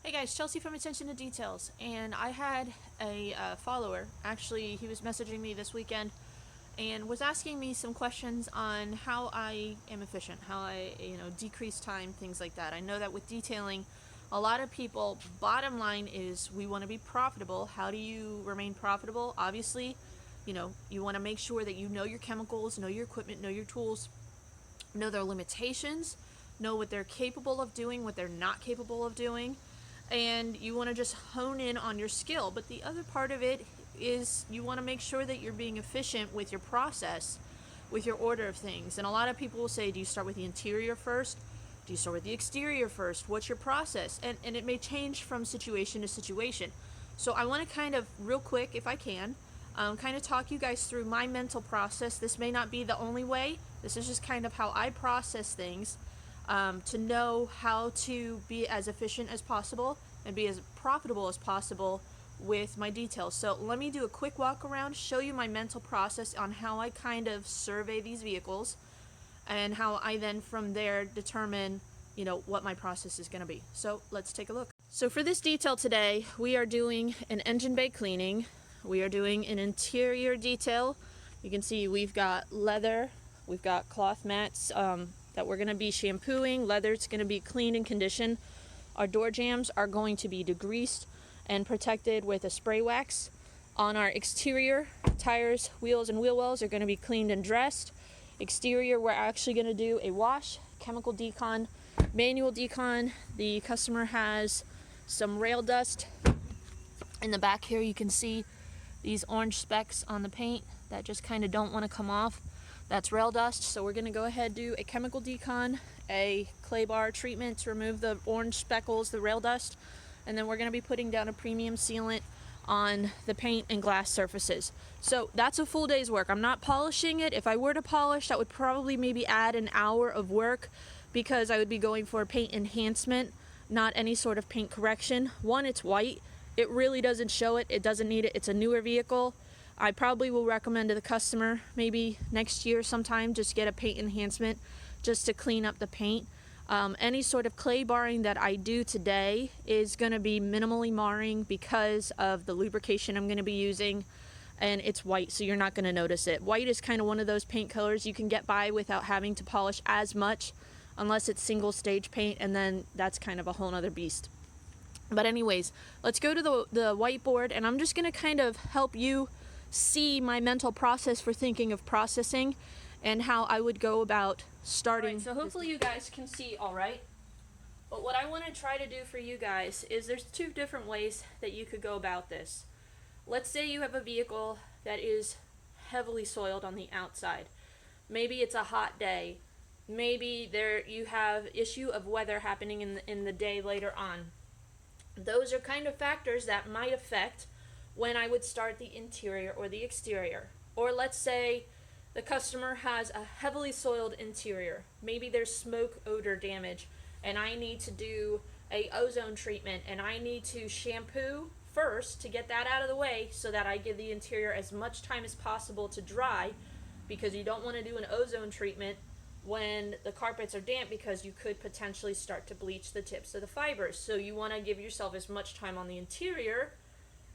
Hey guys, Chelsea from Attention to Details, and I had a follower. Actually, he was messaging me this weekend and was asking me some questions on how I am efficient, how I, decrease time, things like that. I know that with detailing, a lot of people, bottom line is we want to be profitable. How do you remain profitable? Obviously, you want to make sure that you know your chemicals, know your equipment, know your tools, know their limitations, know what they're capable of doing, what they're not capable of doing, and you want to just hone in on your skill. But the other part of it is you want to make sure that you're being efficient with your process, with your order of things. And a lot of people will say, do you start with the interior first? Do you start with the exterior first? What's your process? And it may change from situation to situation. So I want to kind of, real quick, if I can, kind of talk you guys through my mental process. This may not be the only way. This is just kind of how I process things, to know how to be as efficient as possible and be as profitable as possible with my details. So let me do a quick walk around, show you my mental process on how I kind of survey these vehicles and how I then from there determine what my process is going to be. So let's take a look. So for this detail today, we are doing an engine bay cleaning. We are doing an interior detail. You can see we've got leather, we've got cloth mats that we're going to be shampooing. Leather's going to be cleaned and conditioned. Our door jambs are going to be degreased and protected with a spray wax. On our exterior, tires, wheels, and wheel wells are going to be cleaned and dressed. Exterior, we're actually going to do a wash, chemical decon, manual decon. The customer has some rail dust. In the back here, you can see these orange specks on the paint that just kind of don't want to come off. That's rail dust, so we're going to go ahead and do a chemical decon, a clay bar treatment to remove the orange speckles, the rail dust, and then we're going to be putting down a premium sealant on the paint and glass surfaces. So that's a full day's work. I'm not polishing it. If I were to polish, that would probably maybe add an hour of work because I would be going for paint enhancement, not any sort of paint correction. One, it's white. It really doesn't show it. It doesn't need it. It's a newer vehicle. I probably will recommend to the customer maybe next year sometime just get a paint enhancement just to clean up the paint. Any sort of clay barring that I do today is going to be minimally marring because of the lubrication I'm going to be using, and it's white, so you're not going to notice it. White is kind of one of those paint colors you can get by without having to polish as much unless it's single stage paint, and then that's kind of a whole nother beast. But anyways, let's go to the whiteboard, and I'm just going to kind of help you see my mental process for thinking of processing and how I would go about starting. Right, so hopefully you guys can see all right. But what I want to try to do for you guys is there's two different ways that you could go about this. Let's say you have a vehicle that is heavily soiled on the outside. Maybe it's a hot day. Maybe you have issue of weather happening in the day later on. Those are kind of factors that might affect when I would start the interior or the exterior. Or let's say the customer has a heavily soiled interior. Maybe there's smoke odor damage and I need to do a ozone treatment and I need to shampoo first to get that out of the way so that I give the interior as much time as possible to dry, because you don't want to do an ozone treatment when the carpets are damp because you could potentially start to bleach the tips of the fibers. So you want to give yourself as much time on the interior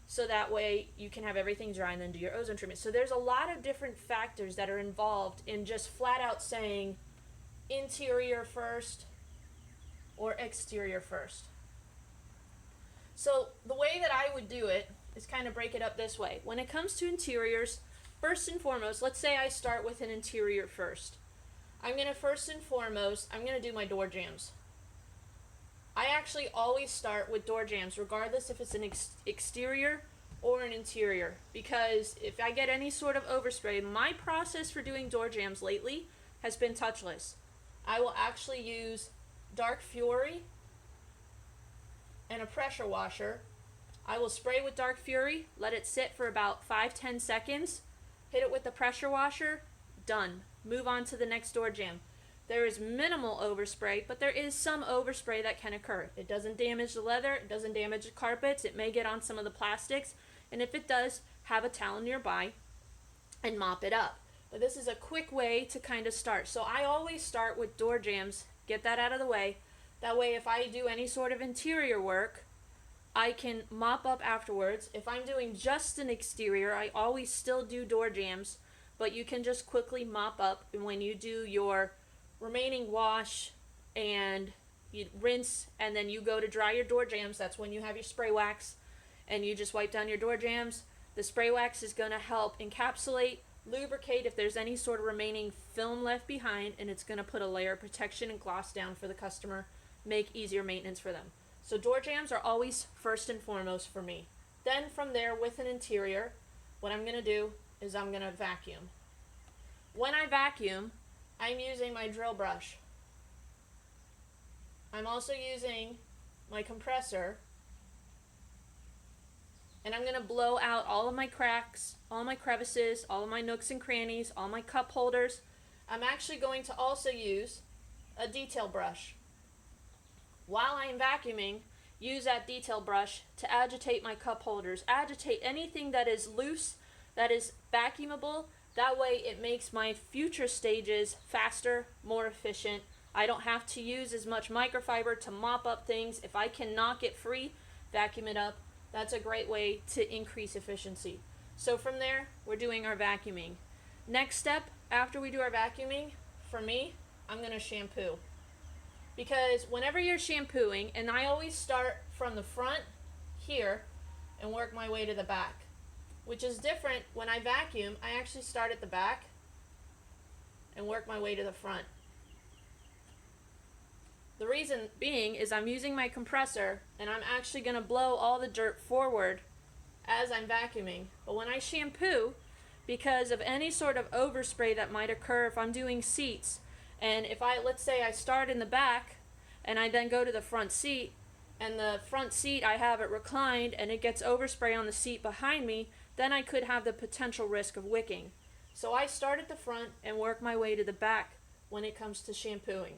so that way you can have everything dry and then do your ozone treatment. So there's a lot of different factors that are involved in just flat out saying interior first or exterior first. So the way that I would do it is kind of break it up this way. When it comes to interiors, first and foremost, let's say I start with an interior first. I'm going to do my door jambs. I actually always start with door jambs, regardless if it's an exterior or an interior, because if I get any sort of overspray, my process for doing door jambs lately has been touchless. I will actually use Dark Fury and a pressure washer. I will spray with Dark Fury, let it sit for about 5-10 seconds, hit it with the pressure washer, done. Move on to the next door jamb. There is minimal overspray, but there is some overspray that can occur. It doesn't damage the leather, it doesn't damage the carpets, it may get on some of the plastics, and if it does, have a towel nearby and mop it up. But this is a quick way to kind of start. So I always start with door jambs, get that out of the way. That way if I do any sort of interior work, I can mop up afterwards. If I'm doing just an exterior, I always still do door jambs, but you can just quickly mop up. And when you do your remaining wash and you rinse and then you go to dry your door jambs, that's when you have your spray wax and you just wipe down your door jambs. The spray wax is going to help encapsulate, lubricate if there's any sort of remaining film left behind, and it's going to put a layer of protection and gloss down for the customer, make easier maintenance for them. So door jambs are always first and foremost for me. Then from there, with an interior, what I'm going to do is I'm going to vacuum. When I vacuum, I'm using my drill brush. I'm also using my compressor, and I'm going to blow out all of my cracks, all my crevices, all of my nooks and crannies, all my cup holders. I'm actually going to also use a detail brush. While I'm vacuuming, use that detail brush to agitate my cup holders. Agitate anything that is loose, that is vacuumable. That way it makes my future stages faster, more efficient. I don't have to use as much microfiber to mop up things. If I can knock it free, vacuum it up. That's a great way to increase efficiency. So from there, we're doing our vacuuming. Next step, after we do our vacuuming, for me, I'm going to shampoo. Because whenever you're shampooing, and I always start from the front here and work my way to the back, which is different. When I vacuum, I actually start at the back and work my way to the front. The reason being is I'm using my compressor and I'm actually going to blow all the dirt forward as I'm vacuuming. But when I shampoo, because of any sort of overspray that might occur if I'm doing seats, and if let's say I start in the back and I then go to the front seat, and the front seat I have it reclined and it gets overspray on the seat behind me, then I could have the potential risk of wicking. So I start at the front and work my way to the back when it comes to shampooing.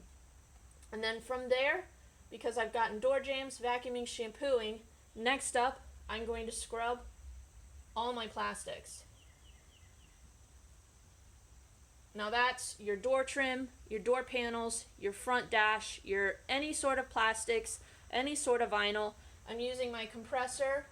And then from there, because I've gotten door jambs, vacuuming, shampooing, next up I'm going to scrub all my plastics. Now that's your door trim, your door panels, your front dash, your any sort of plastics, any sort of vinyl. I'm using my compressor,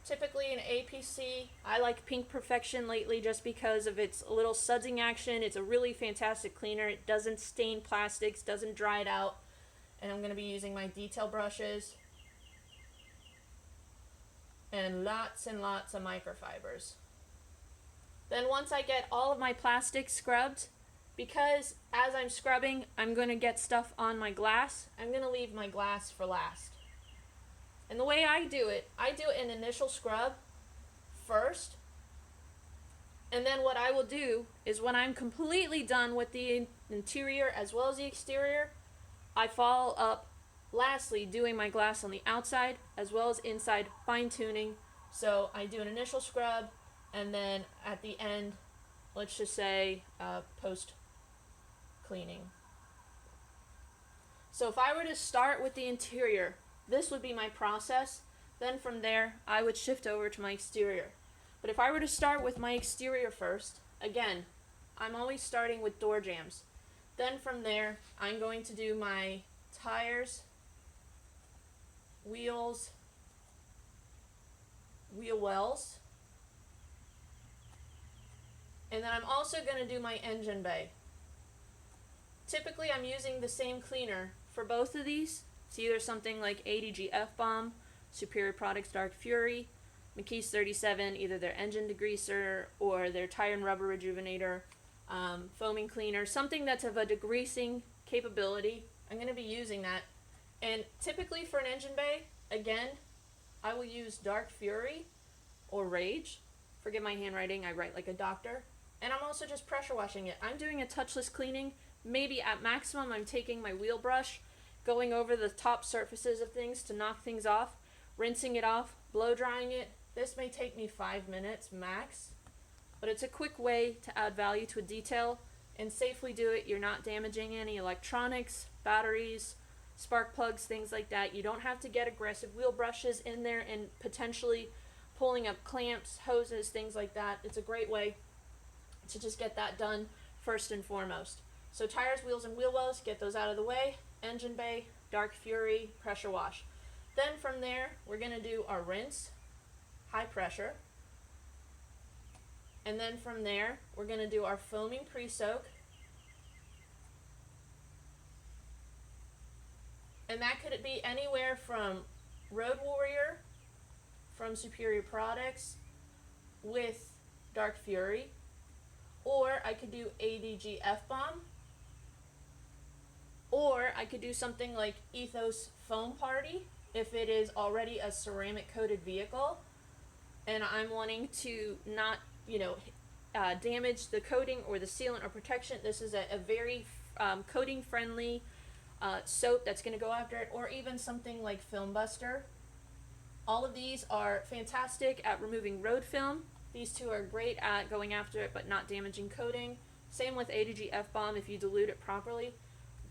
typically an APC. I like Pink Perfection lately just because of its little sudsing action. It's a really fantastic cleaner. It doesn't stain plastics, doesn't dry it out. And I'm going to be using my detail brushes and lots of microfibers. Then once I get all of my plastics scrubbed, because as I'm scrubbing, I'm going to get stuff on my glass, I'm going to leave my glass for last. And the way I do it an initial scrub first, and then what I will do is when I'm completely done with the interior as well as the exterior, I follow up lastly doing my glass on the outside as well as inside, fine-tuning. So I do an initial scrub, and then at the end, let's just say post-cleaning. So if I were to start with the interior, this would be my process. Then from there, I would shift over to my exterior. But if I were to start with my exterior first, again, I'm always starting with door jambs. Then from there, I'm going to do my tires, wheels, wheel wells, and then I'm also going to do my engine bay. Typically, I'm using the same cleaner for both of these. It's either something like ADG F-Bomb, Superior Products Dark Fury, McKee's 37, either their engine degreaser or their tire and rubber rejuvenator, foaming cleaner, something that's of a degreasing capability. I'm going to be using that. And typically for an engine bay, again, I will use Dark Fury or Rage. Forgive my handwriting, I write like a doctor. And I'm also just pressure washing it. I'm doing a touchless cleaning. Maybe at maximum I'm taking my wheel brush, going over the top surfaces of things to knock things off, rinsing it off, blow drying it. This may take me 5 minutes max, but it's a quick way to add value to a detail and safely do it. You're not damaging any electronics, batteries, spark plugs, things like that. You don't have to get aggressive wheel brushes in there and potentially pulling up clamps, hoses, things like that. It's a great way to just get that done first and foremost. So tires, wheels, and wheel wells, get those out of the way. Engine bay, Dark Fury, pressure wash. Then from there, we're going to do our rinse, high pressure. And then from there, we're going to do our foaming pre-soak. And that could be anywhere from Road Warrior, from Superior Products, with Dark Fury. Or I could do ADG F-Bomb. Or I could do something like Ethos Foam Party, if it is already a ceramic coated vehicle and I'm wanting to not, damage the coating or the sealant or protection. This is a very coating friendly soap that's going to go after it, or even something like Film Buster. All of these are fantastic at removing road film. These two are great at going after it but not damaging coating. Same with ADG F-Bomb if you dilute it properly.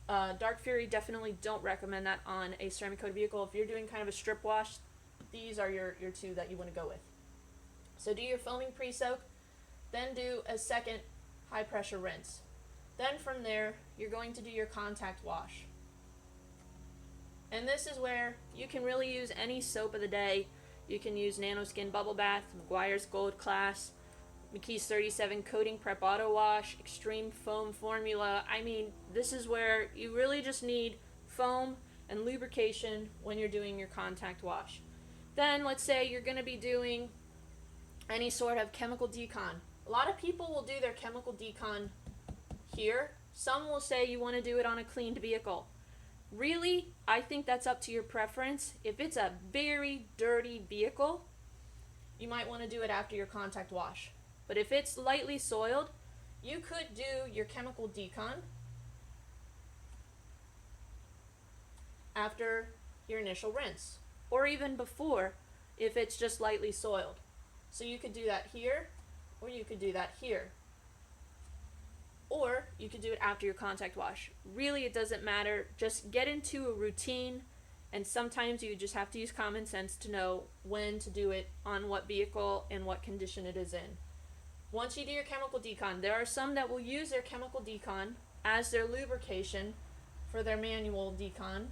Dark Fury, definitely don't recommend that on a ceramic coated vehicle. If you're doing kind of a strip wash, these are your two that you want to go with. So do your foaming pre-soak, then do a second high pressure rinse. Then from there, you're going to do your contact wash. And this is where you can really use any soap of the day. You can use Nanoskin Bubble Bath, Meguiar's Gold Class, McKee's 37 Coating Prep Auto Wash, Extreme Foam Formula. I mean, this is where you really just need foam and lubrication when you're doing your contact wash. Then let's say you're going to be doing any sort of chemical decon. A lot of people will do their chemical decon here. Some will say you want to do it on a cleaned vehicle. Really, I think that's up to your preference. If it's a very dirty vehicle, you might want to do it after your contact wash. But if it's lightly soiled, you could do your chemical decon after your initial rinse, or even before if it's just lightly soiled. So you could do that here, or you could do that here. Or you could do it after your contact wash. Really, it doesn't matter. Just get into a routine, and sometimes you just have to use common sense to know when to do it on what vehicle and what condition it is in. Once you do your chemical decon, there are some that will use their chemical decon as their lubrication for their manual decon,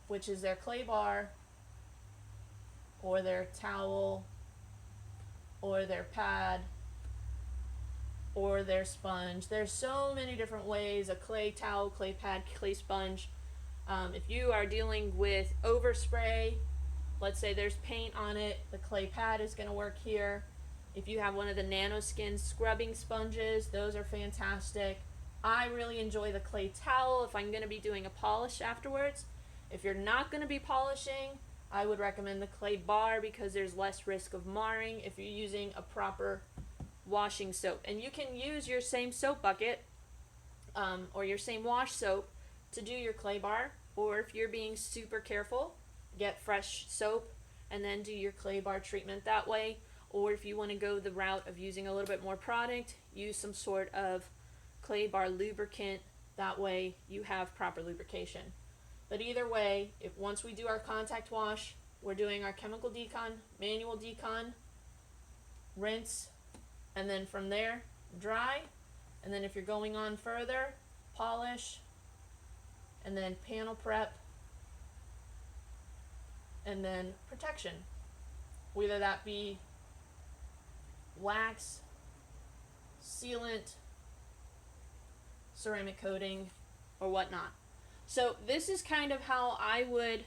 which is their clay bar or their towel or their pad or their sponge. There's so many different ways: a clay towel, clay pad, clay sponge. If you are dealing with overspray, let's say there's paint on it, the clay pad is going to work here. If you have one of the Nanoskin scrubbing sponges, those are fantastic. I really enjoy the clay towel if I'm going to be doing a polish afterwards. If you're not going to be polishing, I would recommend the clay bar because there's less risk of marring if you're using a proper washing soap. And you can use your same soap bucket or your same wash soap to do your clay bar, or if you're being super careful, get fresh soap and then do your clay bar treatment that way. Or if you want to go the route of using a little bit more product, use some sort of clay bar lubricant. That way you have proper lubrication. But either way, if once we do our contact wash, we're doing our chemical decon, manual decon, rinse, and then from there, dry. And then if you're going on further, polish, and then panel prep, and then protection. Whether that be wax, sealant, ceramic coating, or whatnot. So this is kind of how I would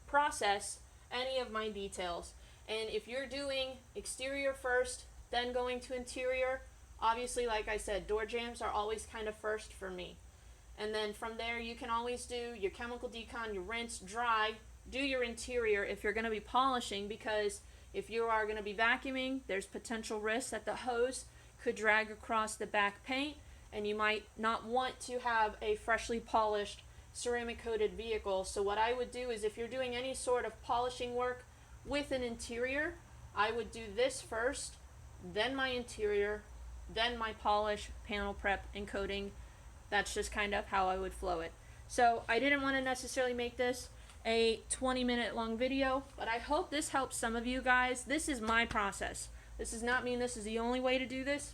process any of my details. And if you're doing exterior first, then going to interior, obviously, like I said, door jambs are always kind of first for me. And then from there, you can always do your chemical decon, your rinse, dry, do your interior if you're going to be polishing, because if you are going to be vacuuming, there's potential risk that the hose could drag across the back paint, and you might not want to have a freshly polished ceramic coated vehicle. So what I would do is, if you're doing any sort of polishing work with an interior, I would do this first, then my interior, then my polish, panel prep, and coating. That's just kind of how I would flow it. So I didn't want to necessarily make this a 20-minute long video, but I hope this helps some of you guys. This is my process. This does not mean this is the only way to do this,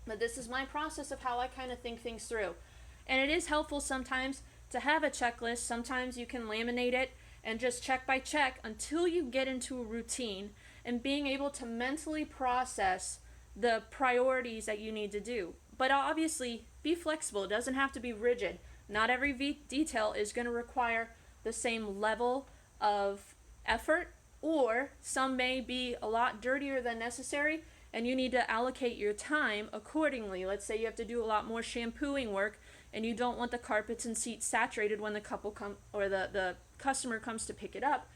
but this is my process of how I kind of think things through. And it is helpful sometimes to have a checklist. Sometimes you can laminate it and just check by check until you get into a routine and being able to mentally process the priorities that you need to do. But obviously, be flexible. It doesn't have to be rigid. Not every detail is going to require the same level of effort, or some may be a lot dirtier than necessary, and you need to allocate your time accordingly. Let's say you have to do a lot more shampooing work, and you don't want the carpets and seats saturated when the the customer comes to pick it up.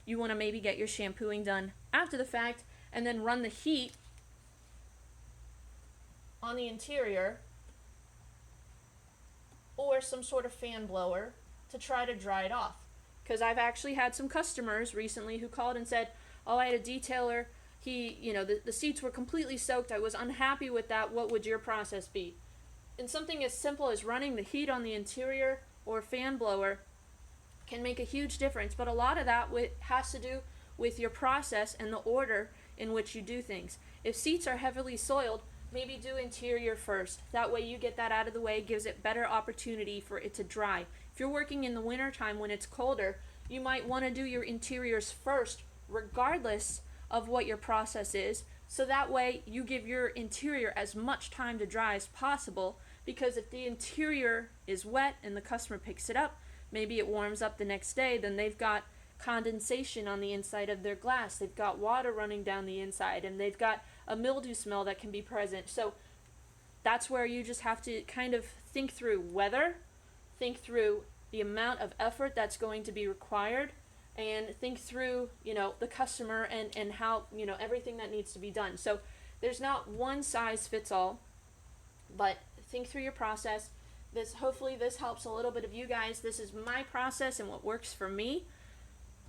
You want to maybe get your shampooing done after the fact, and then run the heat on the interior or some sort of fan blower to try to dry it off. Because I've actually had some customers recently who called and said, oh, I had a detailer, the seats were completely soaked, I was unhappy with that, what would your process be? And something as simple as running the heat on the interior or fan blower can make a huge difference, but a lot of that has to do with your process and the order in which you do things. If seats are heavily soiled, maybe do interior first. That way you get that out of the way, gives it better opportunity for it to dry. If you're working in the winter time when it's colder, you might want to do your interiors first, regardless of what your process is, so that way you give your interior as much time to dry as possible, because if the interior is wet and the customer picks it up, maybe it warms up the next day, then they've got condensation on the inside of their glass, they've got water running down the inside, and they've got a mildew smell that can be present. So that's where you just have to kind of think through weather, think through the amount of effort that's going to be required, and think through, the customer and how, everything that needs to be done. So there's not one size fits all, but think through your process. Hopefully this helps a little bit of you guys. This is my process and what works for me.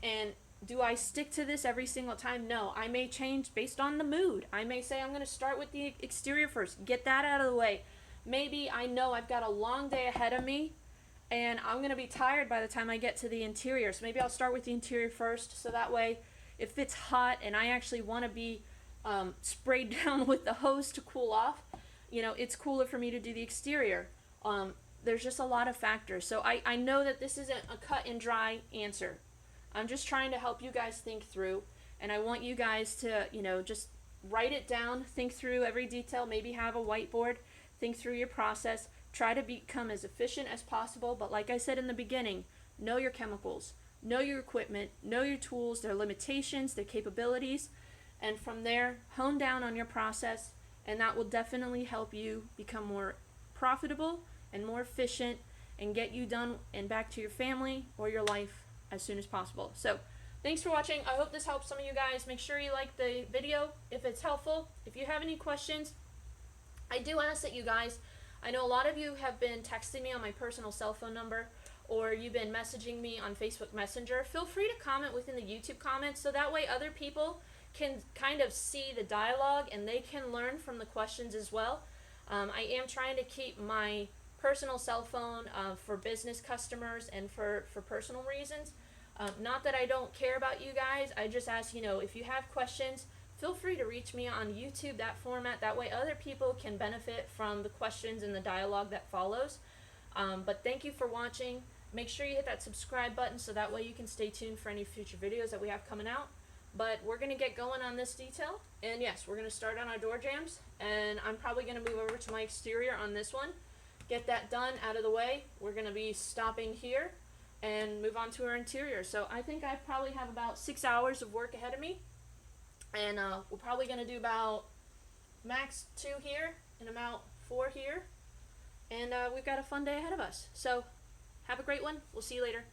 And do I stick to this every single time? No. I may change based on the mood. I may say I'm going to start with the exterior first. Get that out of the way. Maybe I know I've got a long day ahead of me and I'm going to be tired by the time I get to the interior. So maybe I'll start with the interior first, so that way if it's hot and I actually want to be sprayed down with the hose to cool off, it's cooler for me to do the exterior. There's just a lot of factors. So I know that this isn't a cut and dry answer. I'm just trying to help you guys think through, and I want you guys to, just write it down, think through every detail, maybe have a whiteboard, think through your process, try to become as efficient as possible, but like I said in the beginning, know your chemicals, know your equipment, know your tools, their limitations, their capabilities, and from there, hone down on your process, and that will definitely help you become more profitable and more efficient and get you done and back to your family or your life as soon as possible. So thanks for watching. I hope this helps some of you guys. Make sure you like the video if it's helpful. If you have any questions, I do ask that you guys, I know a lot of you have been texting me on my personal cell phone number, or you've been messaging me on Facebook Messenger. Feel free to comment within the YouTube comments, so that way other people can kind of see the dialogue and they can learn from the questions as well. I am trying to keep my personal cell phone for business customers and for personal reasons. Not that I don't care about you guys, I just ask, if you have questions, feel free to reach me on YouTube, that format. That way other people can benefit from the questions and the dialogue that follows. But thank you for watching. Make sure you hit that subscribe button so that way you can stay tuned for any future videos that we have coming out. But we're going to get going on this detail. And yes, we're going to start on our door jambs. And I'm probably going to move over to my exterior on this one. Get that done out of the way. We're going to be stopping here and move on to our interior. So I think I probably have about 6 hours of work ahead of me. And we're probably going to do about max 2 here and about 4 here. And we've got a fun day ahead of us. So have a great one. We'll see you later.